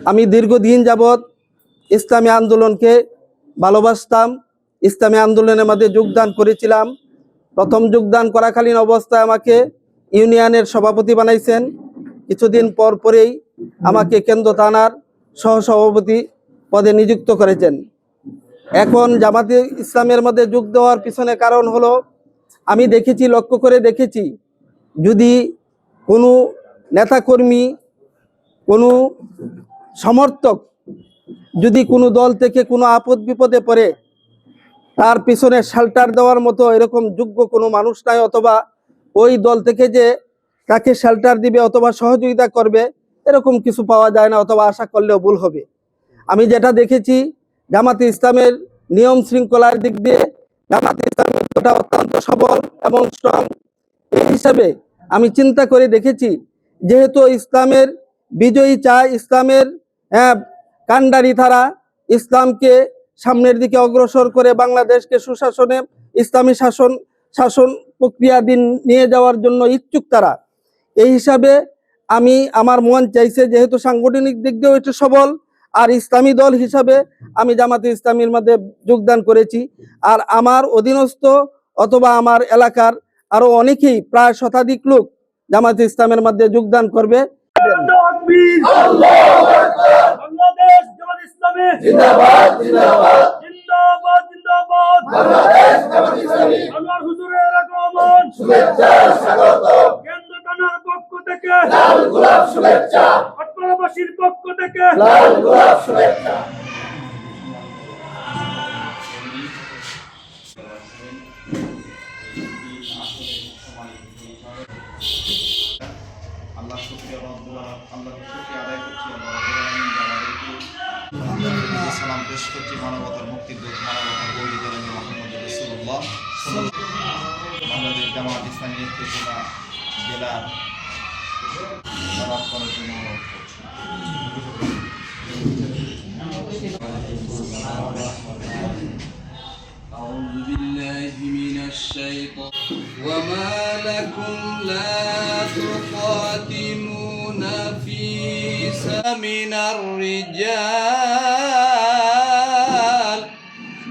আমি দীর্ঘদিন যাবৎ ইসলামী আন্দোলনকে ভালোবাসতাম, ইসলামী আন্দোলনের মধ্যে যোগদান করেছিলাম। প্রথম যোগদান করাকালীন অবস্থায় আমাকে ইউনিয়নের সভাপতি বানাইছেন। কিছুদিন পরেই আমাকে কেন্দ্র থানার সহসভাপতি পদে নিযুক্ত করেছেন। এখন জামাতে ইসলামের মধ্যে যোগ দেওয়ার পিছনে কারণ হলো, আমি দেখেছি, লক্ষ্য করে দেখেছি, যদি কোনো নেতাকর্মী, কোনো সমর্থক যদি কোনো দল থেকে কোনো আপদ বিপদে পড়ে, তার পিছনে শেল্টার দেওয়ার মতো এরকম যোগ্য কোনো মানুষ নাই, অথবা ওই দল থেকে যে তাকে শেল্টার দিবে অথবা সহযোগিতা করবে, এরকম কিছু পাওয়া যায় না, অথবা আশা করলেও ভুল হবে। আমি যেটা দেখেছি, জামাতে ইসলামের নিয়ম শৃঙ্খলার দিক দিয়ে জামাতে ইসলামের অত্যন্ত সবল এবং স্ট্রং। এই হিসাবে আমি চিন্তা করে দেখেছি, যেহেতু ইসলামের বিজয়ী চায়, ইসলামের কান্ডারি তারা, ইসলামকে সামনের দিকে অগ্রসর করে বাংলাদেশকে সুশাসনে, ইসলামী শাসন প্রক্রিয়া দিন নিয়ে যাওয়ার জন্য ইচ্ছুক তারা। এই হিসাবে আমার মন চাইছে, যেহেতু সাংগঠনিক দিক দিয়েও একটু সবল, আর ইসলামী দল হিসাবে আমি জামাতে ইসলামীর মধ্যে যোগদান করেছি। আর আমার অধীনস্থ অথবা আমার এলাকার আরো অনেকেই, প্রায় শতাধিক লোক জামাতে ইসলামের মধ্যে যোগদান করবে। বাংলাদেশ জামাত ইসলামী জিন্দাবাদ জিন্দাবাদ জিন্দাবাদ জিন্দাবাদ বাংলাদেশ জামাত ইসলামী আনোয়ার হুজুরের আগমন শুভেচ্ছা স্বাগত কেন্দ্র থানার পক্ষ থেকে লাল গোলাপ শুভেচ্ছা পাটনাবাসীর পক্ষ থেকে লাল গোলাপ শুভেচ্ছা। আল্লাহর শুকরিয়া আল্লাহর শুকরিয়া আদায় করছি। সালাম পেশ করছি মানবতার মুক্তিদূত, মানবতার বলি জনাব মুহাম্মদ রাসূলুল্লাহ বাংলাদেশ জামাত ইসলামী নেতৃত্বরা জেলার সালাম করার জন্য অনুরোধ করছি। أعوذ بالله من الشيطان وما لكم لا تقاتلون في من الرجال